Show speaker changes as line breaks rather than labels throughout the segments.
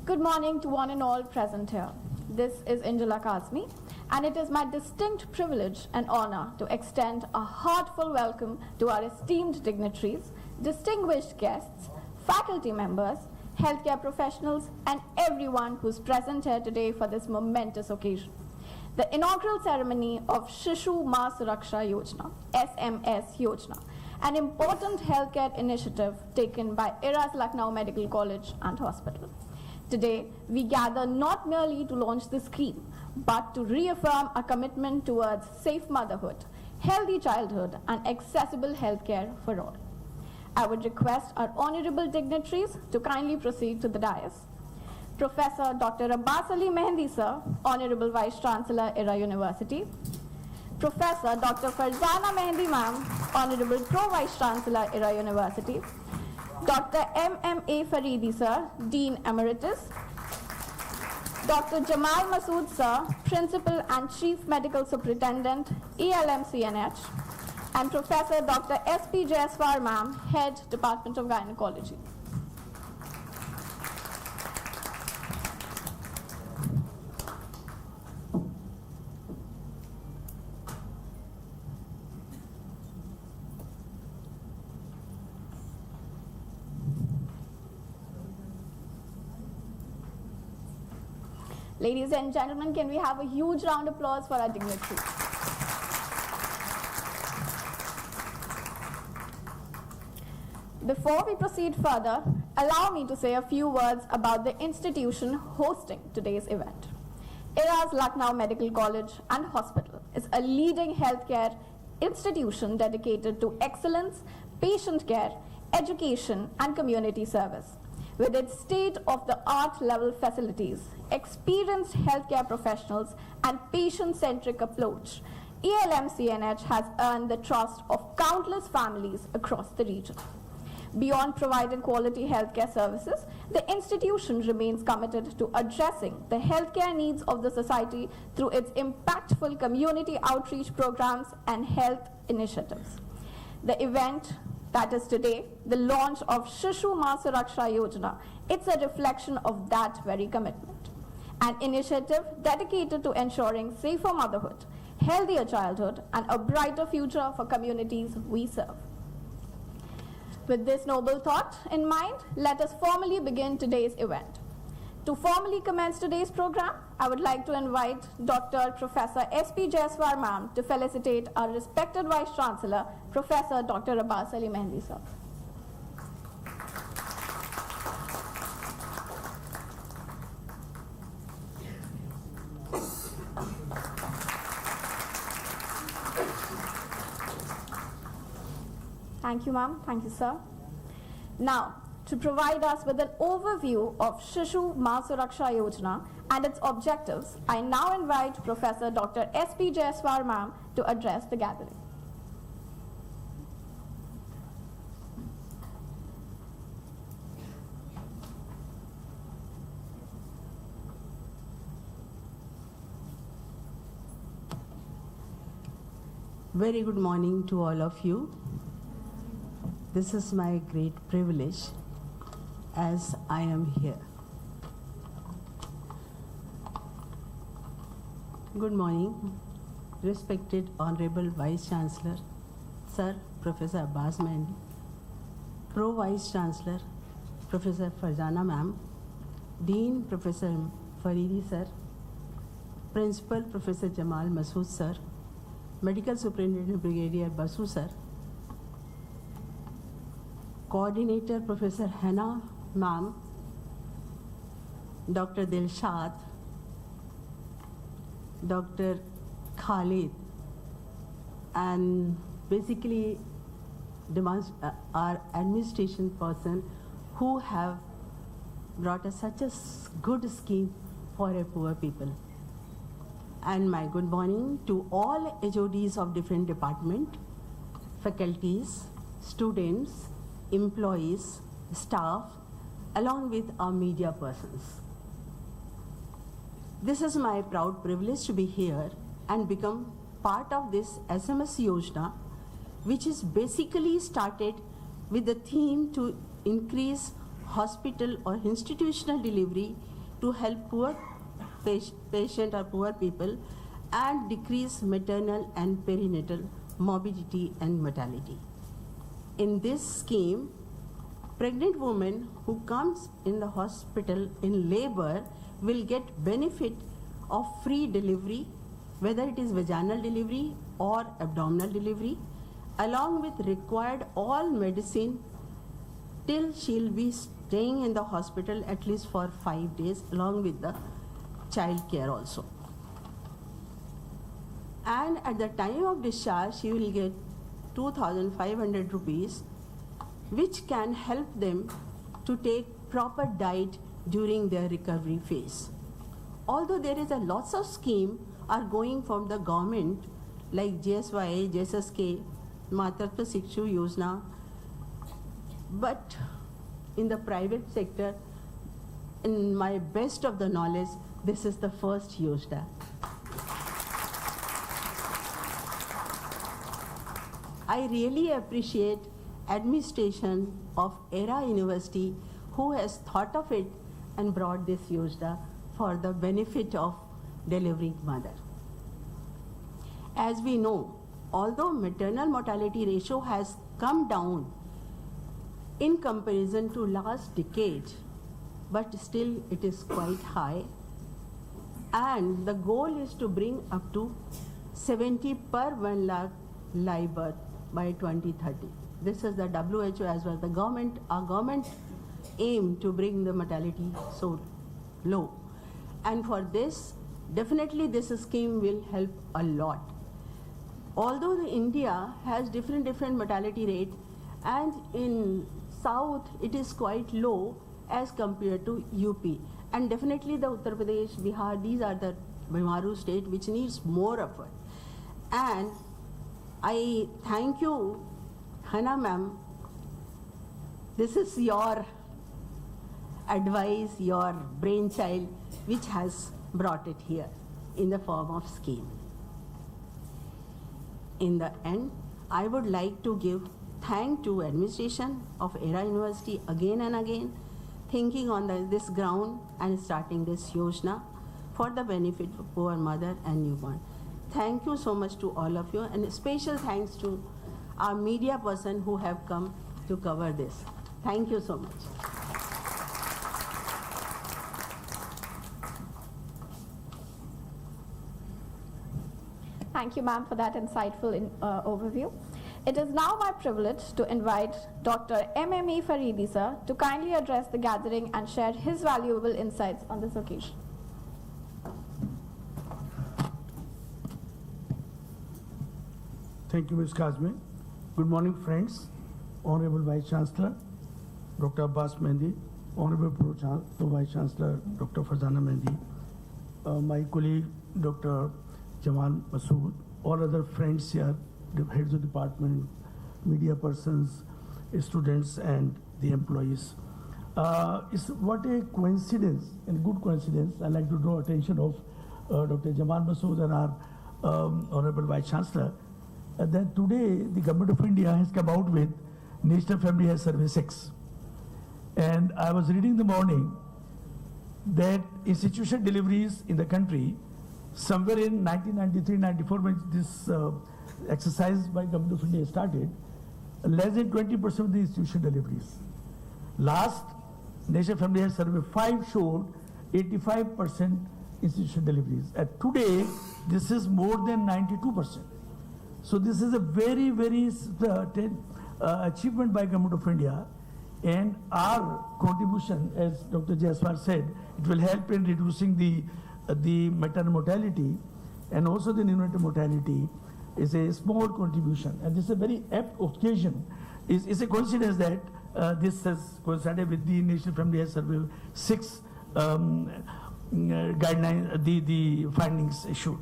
Good morning to one and all present here. This is Angela Kazmi, and it is my distinct privilege and honor to extend a heartfelt welcome to our esteemed dignitaries, distinguished guests, faculty members, healthcare professionals, and everyone who's present here today for this momentous occasion. The inaugural ceremony of Shishu Suraksha Yojana, SMS Yojana, an important healthcare initiative taken by ERA's Lucknow Medical College and Hospital. Today, we gather not merely to launch the scheme, but to reaffirm our commitment towards safe motherhood, healthy childhood, and accessible healthcare for all. I would request our honorable dignitaries to kindly proceed to the dais. Professor Dr. 𝐋𝐈𝐕𝐄 sir, Honorable Vice Chancellor, ERA University. Professor Dr. Farzana Mehndi ma'am, Honorable Pro Vice Chancellor, ERA University. Dr. M.M.A. Faridi sir, Dean Emeritus. Dr. Jamal Masood sir, Principal and Chief Medical Superintendent, ELMCNH. And Professor Dr. S.P. Jaiswal ma'am, Head, Department of Gynecology. Ladies and gentlemen, can we have a huge round of applause for our dignitaries? Before we proceed further, allow me to say a few words about the institution hosting today's event. ERA's Lucknow Medical College and Hospital is a leading healthcare institution dedicated to excellence, patient care, education, and community service. With its state-of-the-art level facilities, experienced healthcare professionals, and patient-centric approach, ELMCNH has earned the trust of countless families across the region. Beyond providing quality healthcare services, the institution remains committed to addressing the healthcare needs of the society through its impactful community outreach programs and health initiatives. The event that is today, the launch of Shishu Suraksha Yojana, it's a reflection of that very commitment. An initiative dedicated to ensuring safer motherhood, healthier childhood, and a brighter future for communities we serve. With this noble thought in mind, let us formally begin today's event. To formally commence today's program, I would like to invite Dr. Professor S.P. Jaiswal ma'am to felicitate our respected Vice Chancellor, Professor Dr. 𝐋𝐈𝐕𝐄 sir. Thank you, ma'am. Thank you, sir. Now, to provide us with an overview of Shishu Suraksha Yojana and its objectives, I now invite Professor Dr. S.P. Jaiswal ma'am to address the gathering.
Very good morning to all of you. This is my great privilege as I am here. Good morning, respected Honorable Vice Chancellor, Sir Professor 𝐋𝐈𝐕𝐄, Pro Vice Chancellor, Professor Farzana ma'am, Dean Professor Faridi sir, Principal Professor Jamal Masood sir, Medical Superintendent Brigadier Basu sir, Coordinator Professor Hannah ma'am, Dr. Dilshad, Dr. Khalid, and basically our administration person who have brought us such a good scheme for a poor people. And my good morning to all HODs of different department, faculties, students, employees, staff, along with our media persons. This is my proud privilege to be here and become part of this SMS Yojana, which is basically started with the theme to increase hospital or institutional delivery to help poor patient or poor people and decrease maternal and perinatal morbidity and mortality. In this scheme, pregnant woman who comes in the hospital in labor will get benefit of free delivery, whether it is vaginal delivery or abdominal delivery, along with required all medicine till she'll be staying in the hospital at least for 5 days, along with the child care also. And at the time of discharge, she will get 2,500 rupees, which can help them to take proper diet during their recovery phase. Although there is a lots of scheme are going from the government like GSY, JSSK, Matartva Shishu Yojana, but in the private sector, in my best of the knowledge, this is the first Yojana. I really appreciate administration of ERA University who has thought of it and brought this Yojana for the benefit of delivering mother. As we know, although maternal mortality ratio has come down in comparison to last decade, but still it is quite high, and the goal is to bring up to 70 per 1 lakh live birth by 2030. This is the WHO as well. The government, our government aim to bring the mortality so low. And for this, definitely this scheme will help a lot. Although the India has different mortality rate, and in South it is quite low as compared to UP. And definitely the Uttar Pradesh, Bihar, these are the Bimaru state which needs more effort. And I thank you, Hannah ma'am. This is your advice, your brainchild, which has brought it here in the form of scheme. In the end, I would like to give thanks to administration of ERA University again and again, thinking on this ground and starting this Yojana for the benefit of poor mother and newborn. Thank you so much to all of you, and a special thanks to our media person who have come to cover this. Thank you so much.
Thank you, ma'am, for that insightful overview. It is now my privilege to invite Dr. M.M.E. Faridi, sir, to kindly address the gathering and share his valuable insights on this occasion.
Thank you, Ms. Kazmi. Good morning, friends. Honorable Vice Chancellor, Dr. Abbas Mehndi, Honorable Pro Vice Chancellor, Dr. Farzana Mehndi, my colleague, Dr. Jamal Masood, all other friends here, the heads of department, media persons, students, and the employees. It's what a coincidence, and good coincidence. I'd like to draw attention of Dr. Jamal Masood and our Honorable Vice Chancellor, that today the Government of India has come out with National Family Health Survey 6. And I was reading the morning that institutional deliveries in the country, somewhere in 1993-94, when this exercise by Government of India started, less than 20% of the institutional deliveries. Last National Family Health Survey 5 showed 85% institutional deliveries. And today, this is more than 92%. So this is a very, very achievement by Government of India, and our contribution, as Dr. Jaiswal said, it will help in reducing the maternal mortality, and also the neonatal mortality is a small contribution. And this is a very apt occasion. It's a coincidence that this has coincided with the National Family Health Survey 6 guidelines, the findings issued.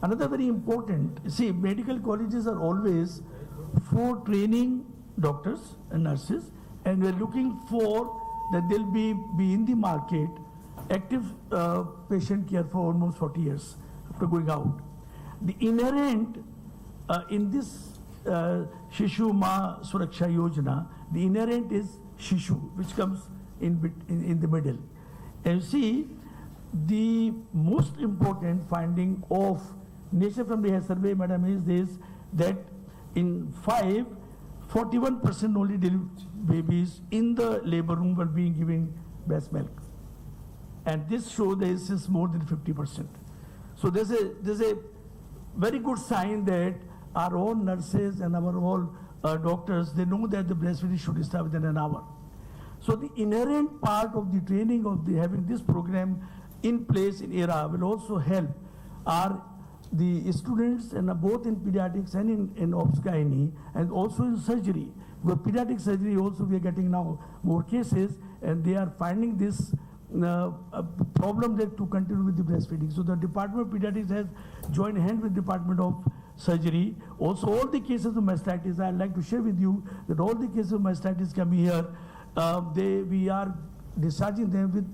Another very important, see, medical colleges are always for training doctors and nurses, and we're looking for that they'll be in the market, active patient care for almost 40 years after going out. The inherent in this Shishu Ma Suraksha Yojana, the inherent is Shishu, which comes in the middle. And you see, the most important finding of Nation Family Health Survey, madam, is this, that in 41% only babies in the labor room were being given breast milk. And this shows that this is more than 50%. So there's a very good sign that our own nurses and our all doctors, they know that the breastfeeding should start within an hour. So the inherent part of the training of having this program in place in ERA will also help the students, and both in pediatrics and in obs-gynae, and also in surgery. Because pediatric surgery also we are getting now more cases, and they are finding this problem that to continue with the breastfeeding. So the Department of Pediatrics has joined hand with Department of Surgery. Also, all the cases of mastitis, I'd like to share with you that all the cases of mastitis coming here, we are discharging them with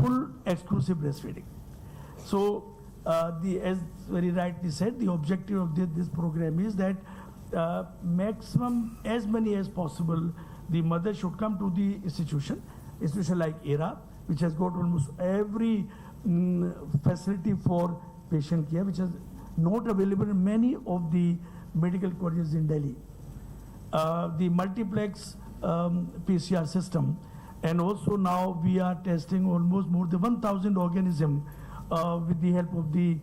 full exclusive breastfeeding. So, as very rightly said, the objective of this program is that maximum, as many as possible, the mother should come to the institution like ERA, which has got almost every facility for patient care, which is not available in many of the medical colleges in Delhi. The multiplex PCR system, and also now we are testing almost more than 1,000 organisms with the help of the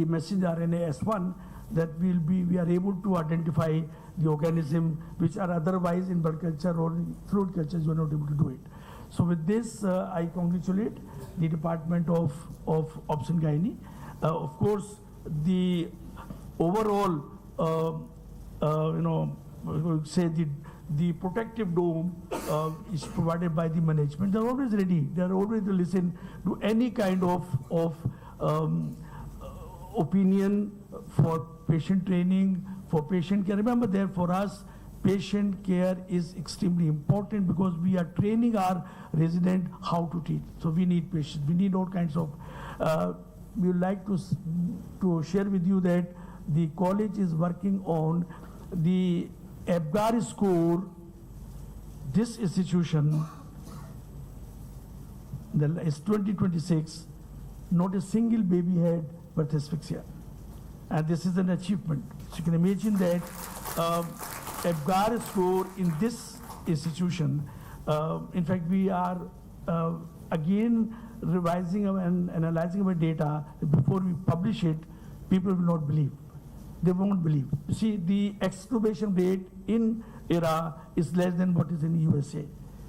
messenger RNA S1, that we are able to identify the organism which are otherwise in blood culture or in fluid cultures you are not able to do it. So with this, I congratulate the Department of Obs and Gynae. Of course, the overall, say the protective dome is provided by the management. They are always ready. They are always to listen to any kind of opinion for patient training, for patient care. Remember that for us, patient care is extremely important because we are training our resident how to treat. So we need patients. We need all kinds of. We would like to share with you that the college is working on the ABGAR score. This institution, is 2026, not a single baby had birth asphyxia. And this is an achievement. So you can imagine that ABGAR score in this institution, in fact, we are again revising and analyzing our data. Before we publish it, people will not believe. They won't believe. You see, the extubation rate in ERA is less than what is in USA.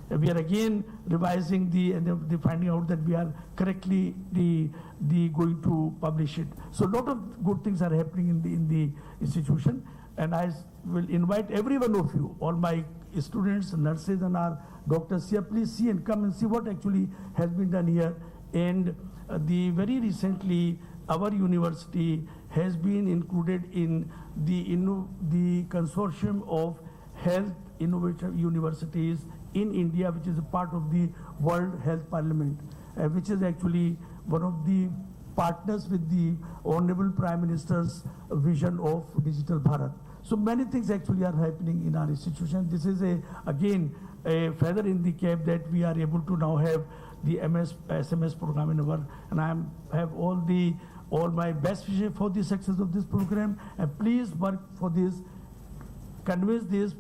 We are again revising the finding out that we are correctly going to publish it. So a lot of good things are happening in the institution, and I will invite every one of you, all my students, nurses, and our doctors here, please see and come and see what actually has been done here. And very recently, our university has been included in the consortium of health innovative universities in India, which is a part of the World Health Parliament, which is actually one of the partners with the Honorable Prime Minister's vision of Digital Bharat. So many things actually are happening in our institution. This is again a feather in the cap that we are able to now have the SMS program in our, and I have all my best wishes for the success of this program. And please work for this, convince this,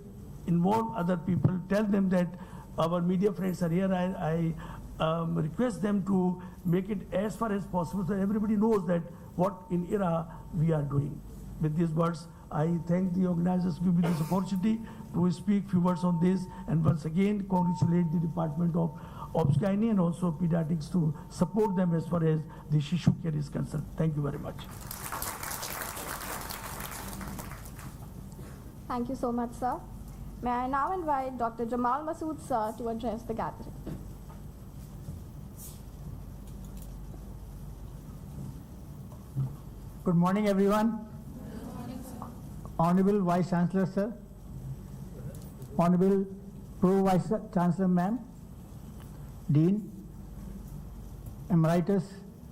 involve other people, tell them that our media friends are here. I request them to make it as far as possible so everybody knows that what in ERA we are doing. With these words, I thank the organizers for giving me this opportunity to speak few words on this, and once again congratulate the Department of Obs-Gynae and also Pediatrics to support them as far as the Shishu care is concerned. Thank you very much.
Thank you so much, sir. May I now invite Dr. Jamal Masood, sir, to address the gathering.
Good morning, everyone.
Good morning, sir.
Honorable Vice Chancellor, sir. Honorable Pro Vice Chancellor, ma'am. Dean, Emeritus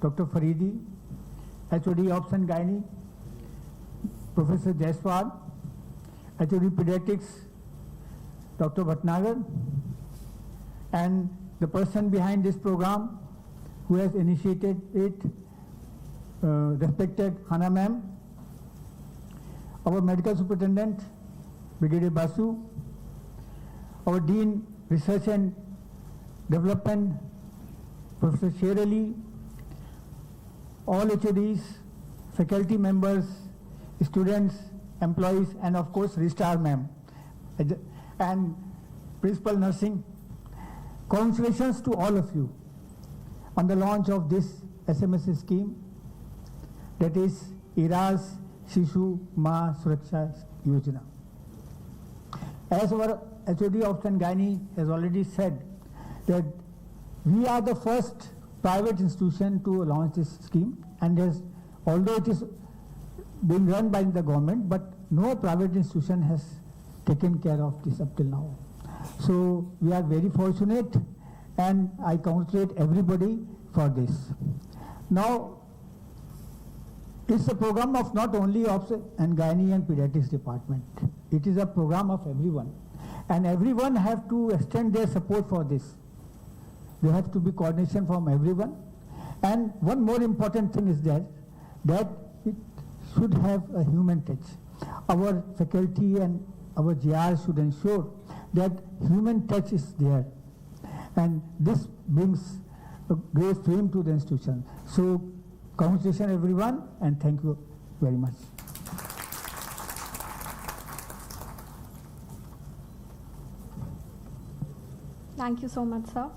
Dr. Faridi, HOD Obs and Gynae, Professor Jaiswal, HOD Pediatrics, Dr. Bhatnagar, and the person behind this program, who has initiated it, respected Hana ma'am, our medical superintendent, Brigadier Basu, our Dean, Research and Development, Professor Sher Ali, all HODs, faculty members, students, employees, and of course, Registrar ma'am, and Principal Nursing. Congratulations to all of you on the launch of this SMS scheme, that is ERA's Shishu Ma Suraksha Yojana. As our HOD of Gynae has already said, that we are the first private institution to launch this scheme, and although it is being run by the government, but no private institution has taken care of this up till now. So we are very fortunate, and I congratulate everybody for this. Now, it's a program of not only of Gynae and Pediatrics Department. It is a program of everyone, and everyone have to extend their support for this. There have to be coordination from everyone, and one more important thing is that it should have a human touch. Our faculty and our GR should ensure that human touch is there, and this brings a great fame to the institution. So congratulations everyone, and thank you very much.
Thank you so much, sir.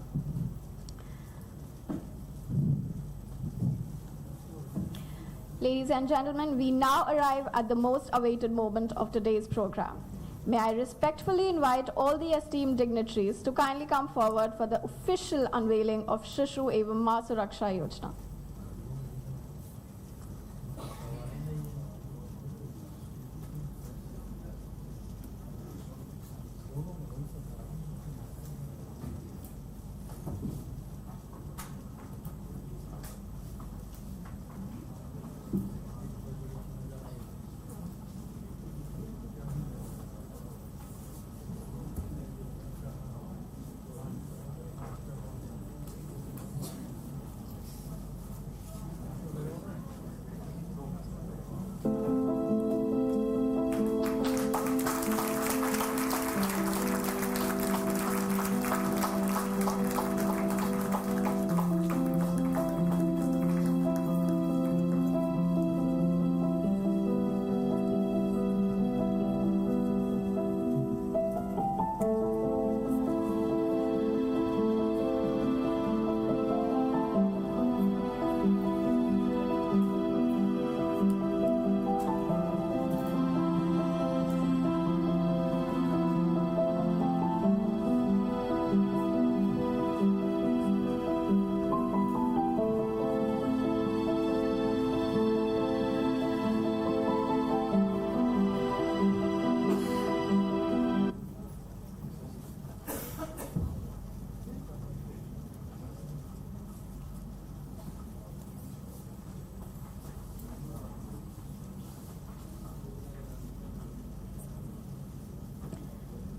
Ladies and gentlemen, we now arrive at the most awaited moment of today's program. May I respectfully invite all the esteemed dignitaries to kindly come forward for the official unveiling of 𝐋𝐈𝐕𝐄 Suraksha Yojana.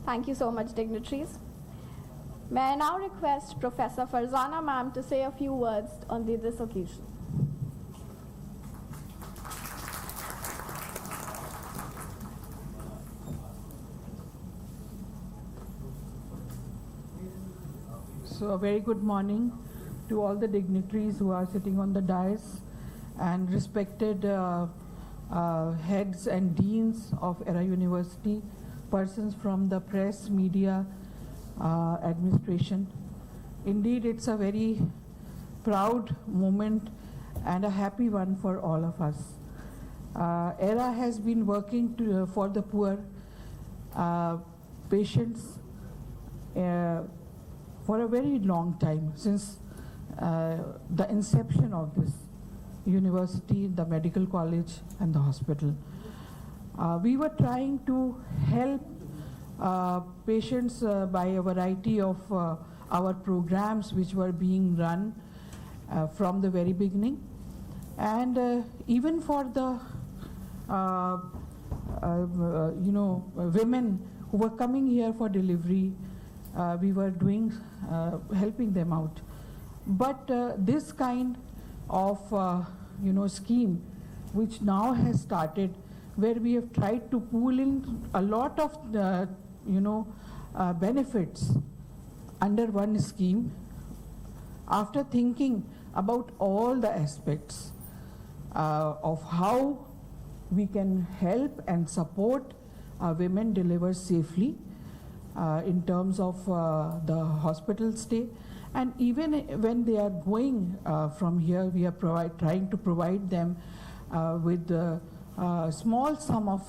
Thank you so much, dignitaries. May I now request Professor Farzana ma'am to say a few words on this occasion.
So a very good morning to all the dignitaries who are sitting on the dais and respected heads and deans of ERA University, persons from the press, media, administration. Indeed, it's a very proud moment and a happy one for all of us. ERA has been working for the poor patients for a very long time, since the inception of this university, the medical college and the hospital. We were trying to help patients by a variety of our programs which were being run from the very beginning, and even for the women who were coming here for delivery, we were doing helping them out. But this kind of scheme, which now has started, where we have tried to pool in a lot of benefits under one scheme, after thinking about all the aspects of how we can help and support women deliver safely in terms of the hospital stay, and even when they are going from here, we are trying to provide them with a small sum of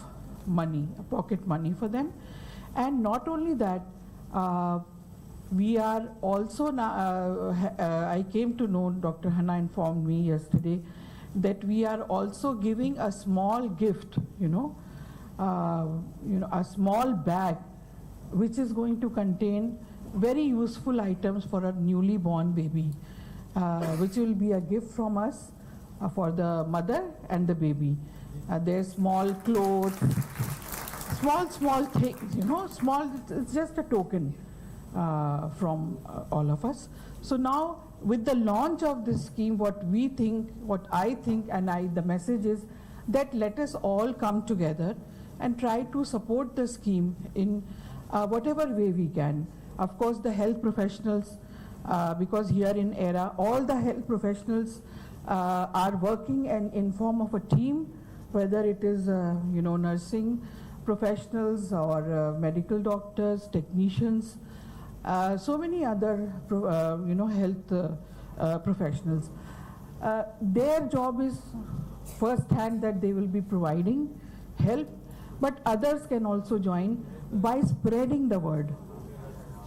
money, pocket money for them. And not only that, we are also now, I came to know, Dr. Hannah informed me yesterday, that we are also giving a small gift, a small bag, which is going to contain very useful items for a newly born baby, which will be a gift from us for the mother and the baby. There's small clothes, small things, small, it's just a token from all of us. So now, with the launch of this scheme, what I think, and the message is that let us all come together and try to support the scheme in whatever way we can. Of course, the health professionals, because here in ERA, all the health professionals are working in form of a team, whether it is nursing professionals or medical doctors, technicians, so many other health professionals. Their job is first hand that they will be providing help, but others can also join by spreading the word,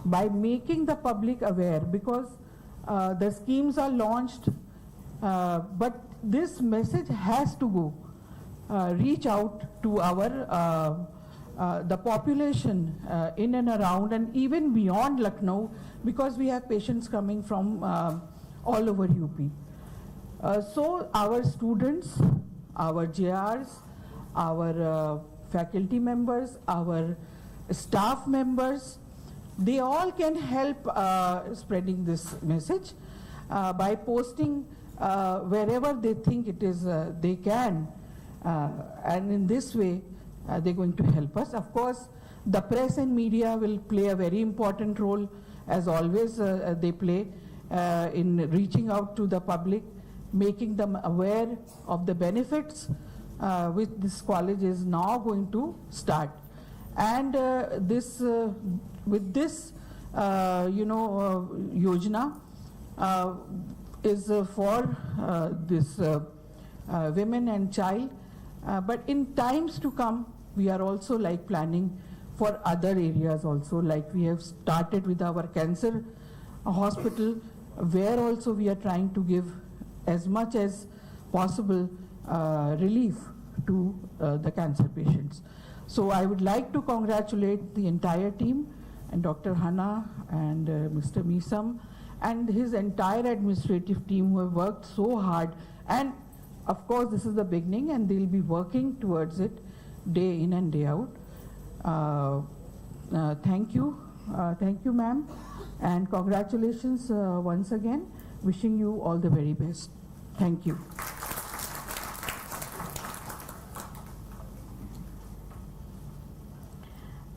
by making the public aware, because the schemes are launched, but this message has to go, reach out to our the population in and around and even beyond Lucknow, because we have patients coming from all over UP. So our students, our JRs, our faculty members, our staff members, they all can help spreading this message by posting wherever they think it is they can, and in this way they're going to help us. Of course, the press and media will play a very important role, as always they play in reaching out to the public, making them aware of the benefits which this college is now going to start. And with this Yojana is for this women and child, but in times to come we are also planning for other areas also, like we have started with our cancer hospital, where also we are trying to give as much as possible relief to the cancer patients. So I would like to congratulate the entire team and Dr. Hannah and Mr. Misam and his entire administrative team who have worked so hard. And of course, this is the beginning, and they'll be working towards it day in and day out. Thank you, ma'am, and congratulations once again. Wishing you all the very best. Thank you.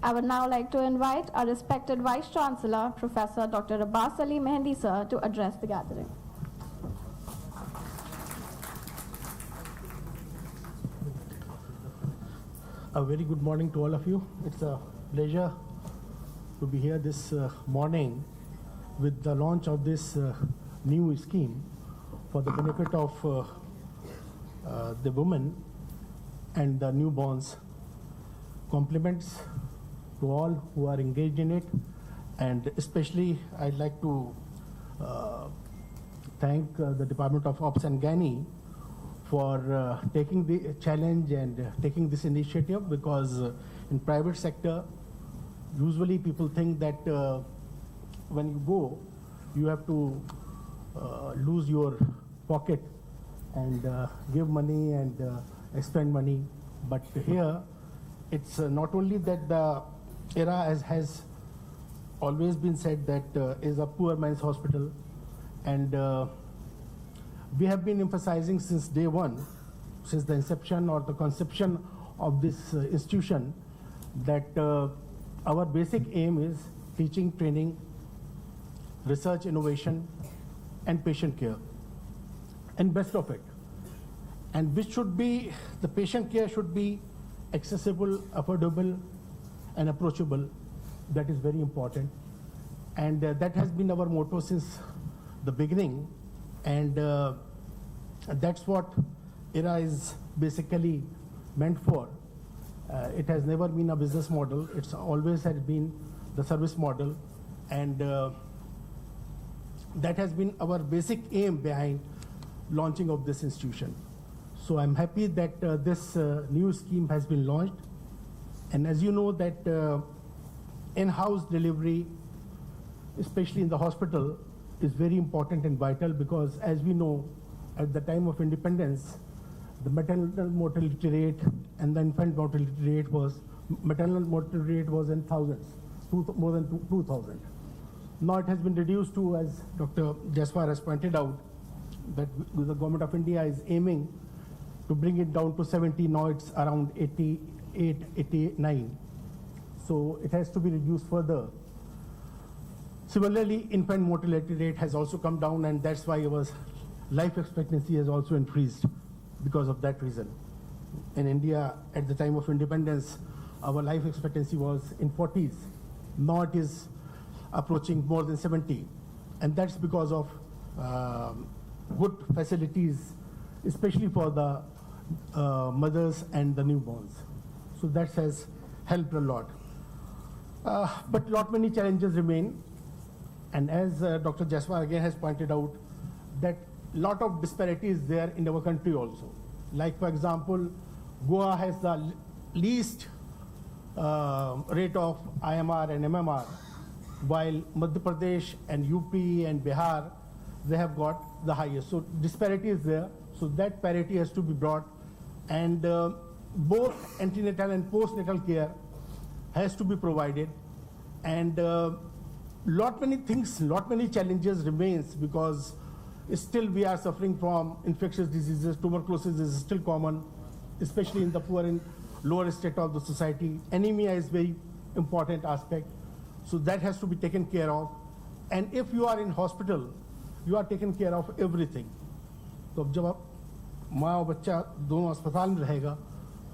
I would now like to invite our respected Vice Chancellor, Professor Dr. Abbas Ali Mehendi sir, to address the gathering.
A very good morning to all of you. It's a pleasure to be here this morning with the launch of this new scheme for the benefit of the women and the newborns. Compliments to all who are engaged in it, and especially I'd like to thank the Department of Ops and Gynae for taking the challenge and taking this initiative, because in private sector usually people think that when you go you have to lose your pocket and give money and spend money, but here it's not only that the ERA, as has always been said, that is a poor man's hospital,
And we have been emphasizing since day one, since the inception or the conception of this institution, that our basic aim is teaching, training, research, innovation, and patient care, and best of it. And which should be, the patient care should be accessible, affordable, and approachable. That is very important. And that has been our motto since the beginning. And that's what ERA is basically meant for. It has never been a business model. It's always has been the service model. And that has been our basic aim behind launching of this institution. So I'm happy that this new scheme has been launched. And as you know that in-house delivery, especially in the hospital, is very important and vital, because as we know, at the time of independence, the maternal mortality rate and the infant mortality rate was, maternal mortality rate was in thousands, more than 2,000. Now it has been reduced to, as Dr. Jaswar has pointed out, that the government of India is aiming to bring it down to 70. Now it's around 88, 89. So it has to be reduced further. Similarly, infant mortality rate has also come down, and that's why our life expectancy has also increased because of that reason. In India, at the time of independence, our life expectancy was in 40s. Now it is approaching more than 70. And that's because of good facilities, especially for the mothers and the newborns. So that has helped a lot. But lot many challenges remain. And as Dr. Jaswar again has pointed out, that lot of disparities there in our country also. Like for example, Goa has the least rate of IMR and MMR, while Madhya Pradesh and UP and Bihar, they have got the highest. So disparity is there. So that parity has to be brought, and both antenatal and postnatal care has to be provided. And lot many things, lot many challenges remains, because still we are suffering from infectious diseases. Tuberculosis is still common, especially in the poor and lower state of the society. Anemia is very important aspect. So that has to be taken care of. And if you are in hospital, you are taken care of everything. तो जब आप माँ और बच्चा दोनों अस्पताल में रहेगा,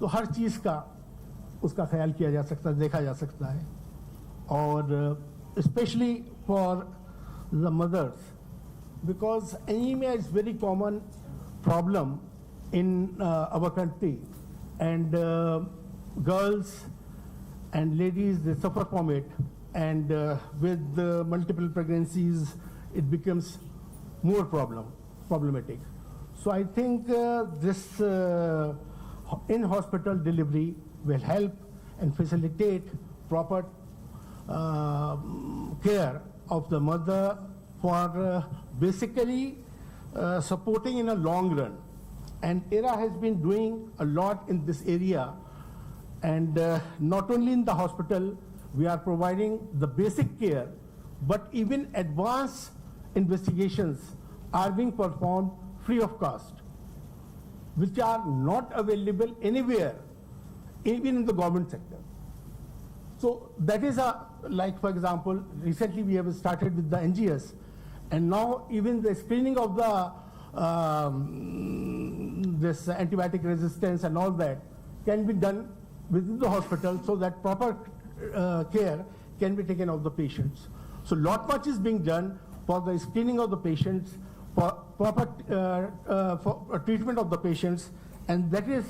तो हर चीज़ का उसका ख्याल किया जा सकता है, देखा जा सकता है. और especially for the mothers, because anemia is very common problem in our country, and girls and ladies, they suffer from it, and with multiple pregnancies it becomes more problematic. So I think this in-hospital delivery will help and facilitate proper care of the mother for basically supporting in a long run. And ERA has been doing a lot in this area, and not only in the hospital, we are providing the basic care, but even advanced investigations are being performed free of cost, which are not available anywhere, even in the government sector. So that is like for example, recently we have started with the NGS, and now even the screening of the this antibiotic resistance and all that can be done within the hospital, so that proper care can be taken of the patients. So lot much is being done for the screening of the patients, for proper for treatment of the patients, and that is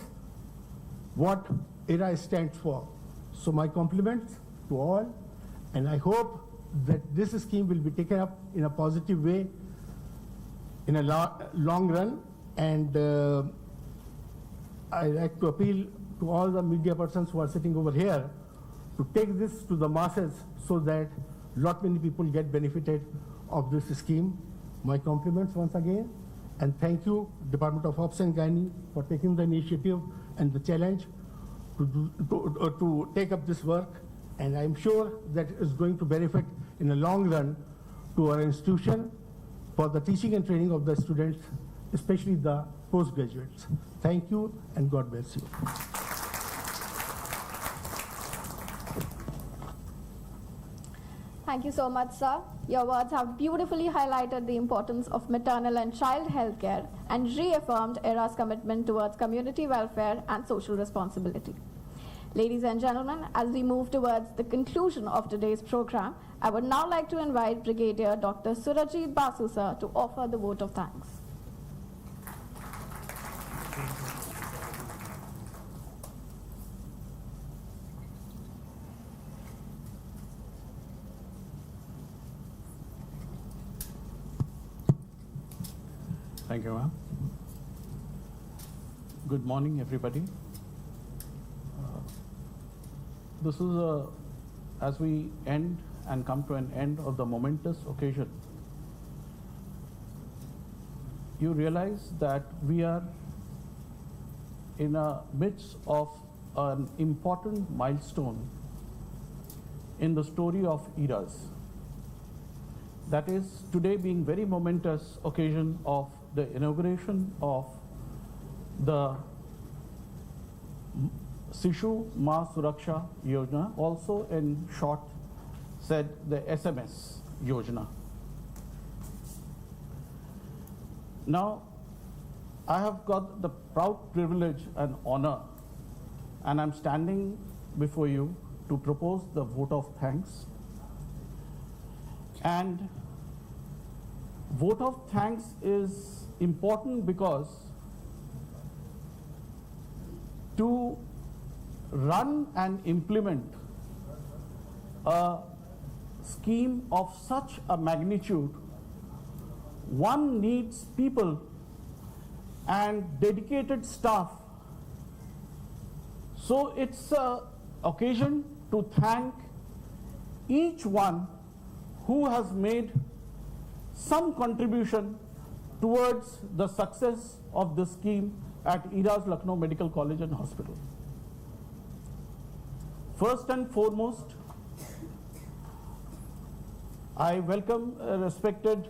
what ERA stands for. So my compliments to all, and I hope that this scheme will be taken up in a positive way in a long run. And I like to appeal to all the media persons who are sitting over here to take this to the masses, so that lot many people get benefited of this scheme. My compliments once again, and thank you Department of Obs and Gynae for taking the initiative and the challenge to take up this work, and I'm sure that it's going to benefit in the long run to our institution for the teaching and training of the students, especially the postgraduates. Thank you and God bless you.
Thank you so much, sir. Your words have beautifully highlighted the importance of maternal and child health care and reaffirmed ERA's commitment towards community welfare and social responsibility. Ladies and gentlemen, as we move towards the conclusion of today's program, I would now like to invite Brigadier Dr. Surajit Basu, sir, to offer the vote of thanks.
Thank you, ma'am. Good morning, everybody. This is as we end and come to an end of the momentous occasion, you realize that we are in a midst of an important milestone in the story of eras. That is today being very momentous occasion of the inauguration of the Shishu Ma Suraksha Yojana, also in short said the SMS Yojana. Now, I have got the proud privilege and honor, and I'm standing before you to propose the vote of thanks. And vote of thanks is important because to run and implement a scheme of such a magnitude, one needs people and dedicated staff. So it's an occasion to thank each one who has made some contribution towards the success of this scheme at ERA's Lucknow Medical College and Hospital. First and foremost, I welcome respected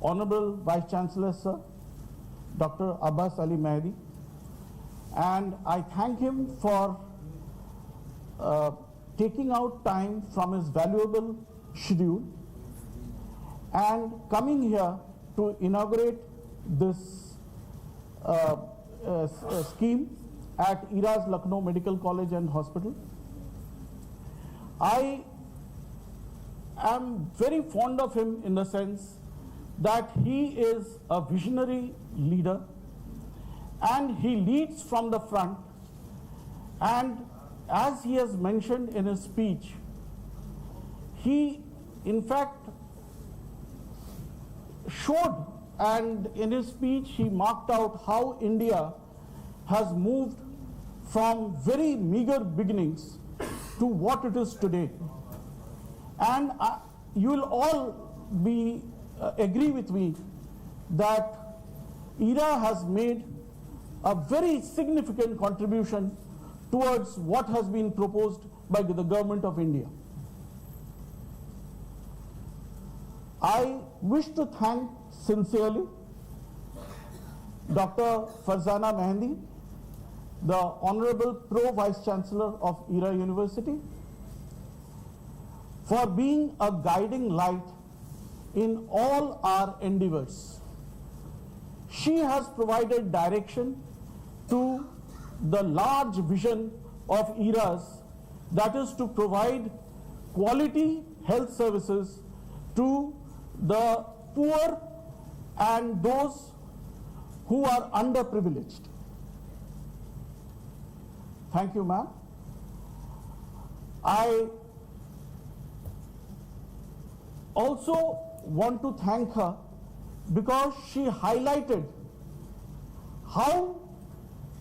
Honorable Vice Chancellor, Sir, Dr. Abbas Ali Mehdi, and I thank him for taking out time from his valuable schedule and coming here to inaugurate this scheme at ERA's Lucknow Medical College and Hospital. I am very fond of him in the sense that he is a visionary leader and he leads from the front, and as he has mentioned in his speech, he in fact showed, and in his speech he marked out how India has moved from very meager beginnings to what it is today. And you will all be agree with me that ERA has made a very significant contribution towards what has been proposed by the government of India. I wish to thank sincerely Dr. Farzana Mehndi, the Honorable Pro Vice Chancellor of ERA University, for being a guiding light in all our endeavors. She has provided direction to the large vision of ERA's, that is to provide quality health services to the poor and those who are underprivileged. Thank you, ma'am. I also want to thank her because she highlighted how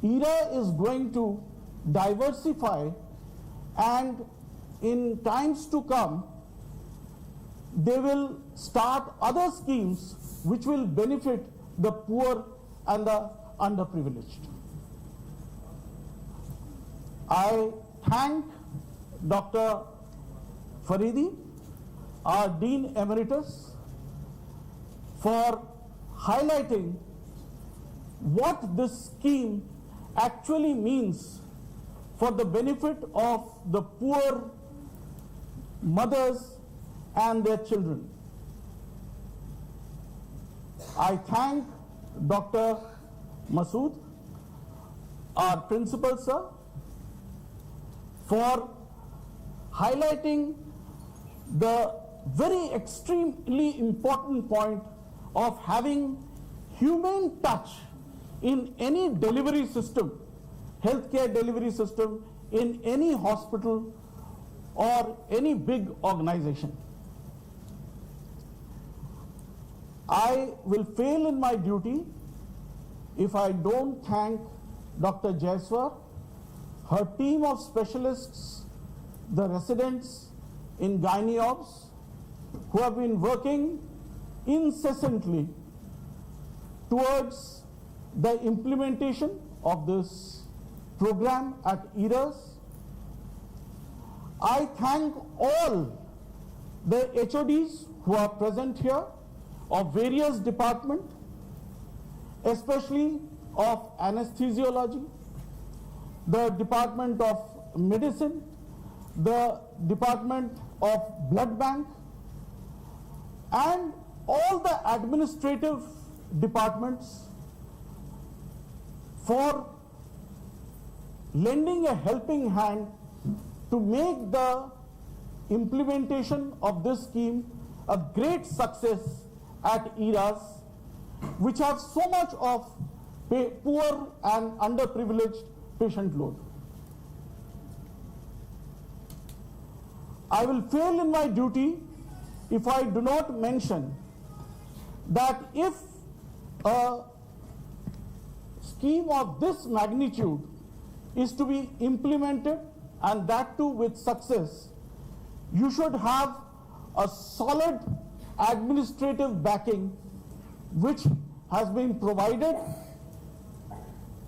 ERA is going to diversify, and in times to come they will start other schemes which will benefit the poor and the underprivileged. I thank Dr. Faridi, our Dean Emeritus, for highlighting what this scheme actually means for the benefit of the poor mothers and their children. I thank Dr. Masood, our principal sir, for highlighting the very extremely important point of having human touch in any delivery system, healthcare delivery system, in any hospital or any big organization. I will fail in my duty if I don't thank Dr. Jaiswar, her team of specialists, the residents in gynae-obs, who have been working incessantly towards the implementation of this program at ERAs. I thank all the HODs who are present here of various departments, especially of anesthesiology, the Department of Medicine, the Department of Blood Bank, and all the administrative departments for lending a helping hand to make the implementation of this scheme a great success at ERAs, which have so much of poor and underprivileged patient load. I will fail in my duty if I do not mention that if a scheme of this magnitude is to be implemented, and that too with success, you should have a solid administrative backing which has been provided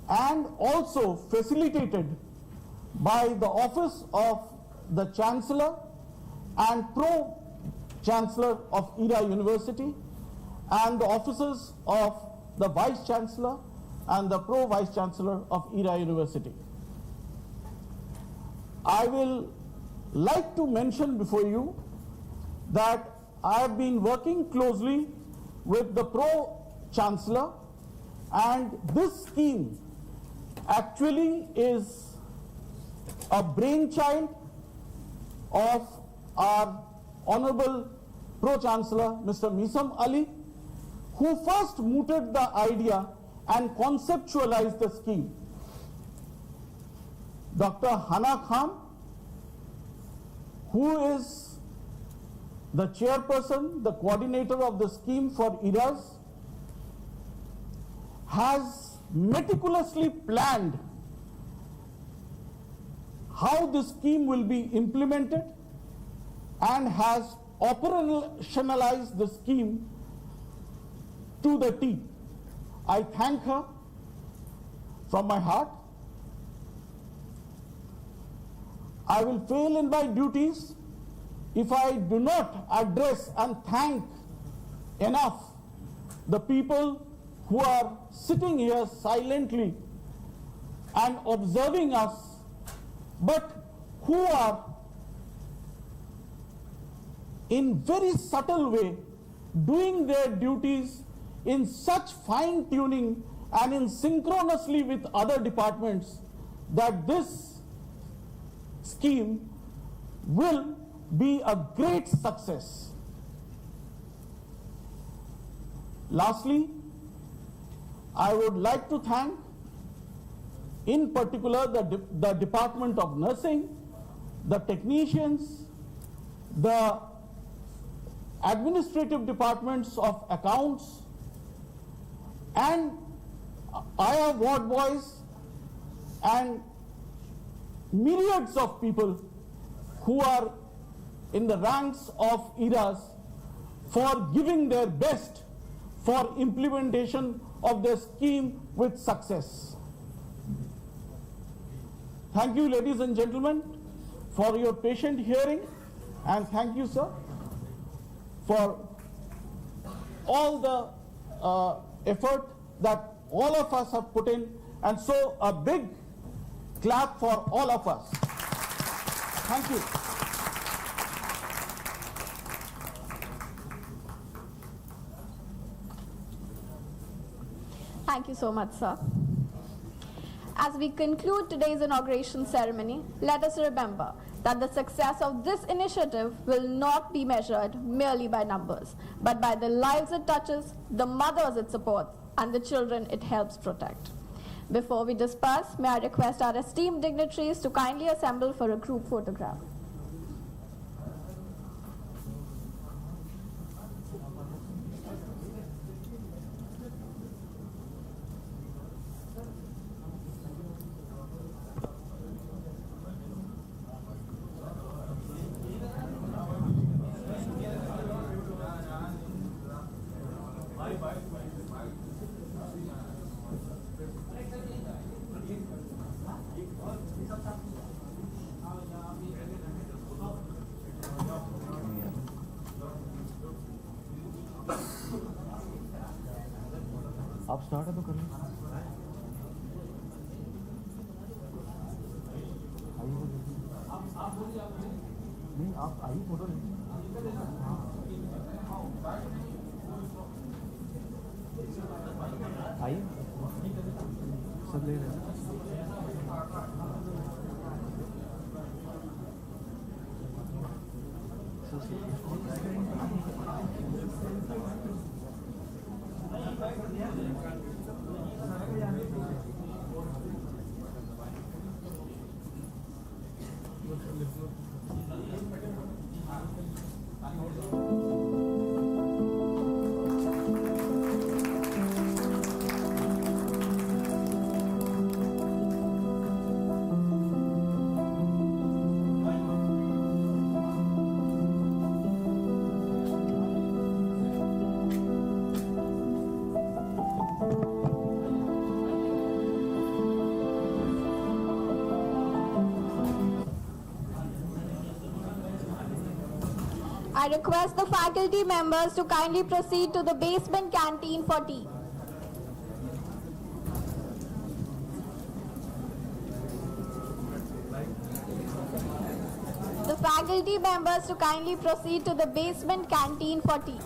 and also facilitated by the Office of the Chancellor and Pro-Chancellor of ERA University and the offices of the Vice Chancellor and the Pro-Vice Chancellor of ERA University. I will like to mention before you that I have been working closely with the Pro-Chancellor, and this scheme actually is a brainchild of our Honorable Pro-Chancellor, Mr. Misam Ali, who first mooted the idea and conceptualized the scheme. Dr. Hana Khan, who is the chairperson, the coordinator of the scheme for ERAs, has meticulously planned how this scheme will be implemented and has operationalized the scheme to the T. I thank her from my heart. I will fail in my duties if I do not address and thank enough the people who are sitting here silently and observing us, but who are in very subtle way doing their duties in such fine tuning and in synchronously with other departments that this scheme will be a great success. Lastly, I would like to thank in particular the Department of Nursing, the technicians, the administrative departments of accounts, and IR ward boys and myriads of people who are in the ranks of ERAs for giving their best for implementation of the scheme with success. Thank you, ladies and gentlemen, for your patient hearing, and thank you, sir, for all the effort that all of us have put in. And so a big clap for all of us. Thank you.
Thank you so much, sir. As we conclude today's inauguration ceremony, let us remember that the success of this initiative will not be measured merely by numbers, but by the lives it touches, the mothers it supports, and the children it helps protect. Before we disperse, may I request our esteemed dignitaries to kindly assemble for a group photograph.
आप start तो कर लो नहीं आप आइए photo आइए सब ले रहे हैं I request the faculty members to kindly proceed to the basement canteen for tea. The faculty members to kindly proceed to the basement canteen for tea.